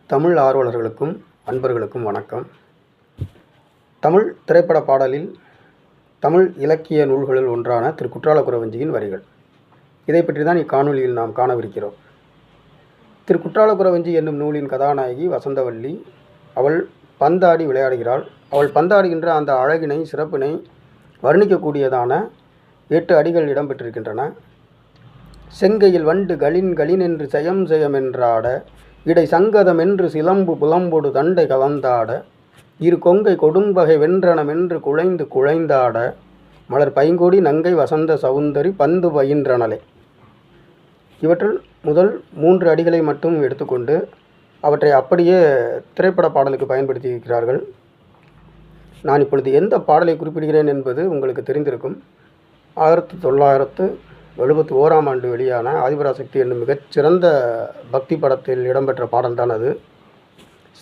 தமிழ் ஆர்வலர்களுக்கும் அன்பர்களுக்கும் வணக்கம். தமிழ் திரைப்பட பாடலில் தமிழ் இலக்கிய நூல்களில் ஒன்றான திரு குற்றாலக்குறவஞ்சியின் வரிகள். இதை பற்றி தான் இக்காணொலியில் நாம் காணவிருக்கிறோம். திரு குற்றாலக்குறவஞ்சி என்னும் நூலின் கதாநாயகி வசந்தவல்லி. அவள் பந்தாடி விளையாடுகிறாள். அவள் பந்தாடுகின்ற அந்த அழகினை, சிறப்பினை வர்ணிக்கக்கூடியதான 8 அடிகள் இடம்பெற்றிருக்கின்றன. செங்கையில் வண்டு கலின் கலினென்று செயம் செயமென்றாட, இடை சங்கதம் என்று சிலம்பு புலம்பொடு தண்டை கலந்தாட, இரு கொங்கை கொடும்பகை வென்றனமென்று குழைந்து குழைந்தாட, மலர் பைங்கொடி நங்கை வசந்த சவுந்தரி பந்து பயின்றனலே. இவற்றில் முதல் 3 அடிகளை மட்டும் எடுத்துக்கொண்டு அவற்றை அப்படியே திரைப்பட பாடலுக்கு பயன்படுத்தி இருக்கிறார்கள். நான் இப்பொழுது எந்த பாடலை குறிப்பிடுகிறேன் என்பது உங்களுக்கு தெரிந்திருக்கும். 1971ஆம் ஆண்டு வெளியான ஆதிபராசக்தி என்னும் மிகச்சிறந்த பக்தி படத்தில் இடம்பெற்ற பாடல்தான் அது.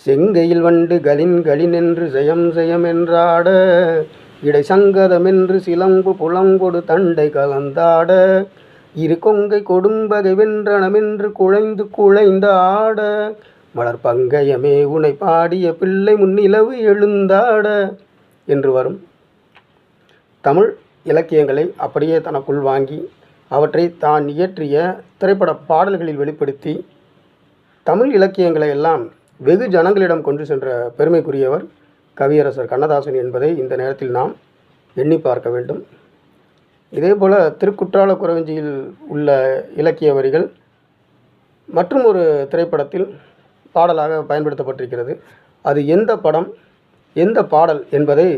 செங்கையில் வண்டு கலின் கலினென்று செயம் செயமென்றாட, இடை சங்கதமென்று சிலம்பு புலம்பொடு தண்டை கலந்தாட, இரு கொங்கை கொடும்பகை வென்றனமென்று குழைந்து குழைந்தாட, மலர் பங்கயமே உனை பாடிய பிள்ளை முன்னிலவு எழுந்தாட என்று வரும். தமிழ் இலக்கியங்களை அப்படியே தனக்குள் வாங்கி அவற்றை தான் இயற்றிய திரைப்பட பாடல்களில் வெளிப்படுத்தி தமிழ் இலக்கியங்களை எல்லாம் வெகு ஜனங்களிடம் கொண்டு சென்ற பெருமைக்குரியவர் கவியரசர் கண்ணதாசன் என்பதை இந்த நேரத்தில் நாம் எண்ணி பார்க்க வேண்டும். இதேபோல் திருக்குற்றாலக்குறவஞ்சியில் உள்ள இலக்கிய வரிகள் மற்றும் ஒரு திரைப்படத்தில் பாடலாக பயன்படுத்தப்பட்டிருக்கிறது. அது எந்த படம், எந்த பாடல் என்பதை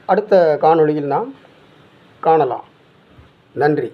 அடுத்த காணொளியில் நாம் காணலாம். நன்றி.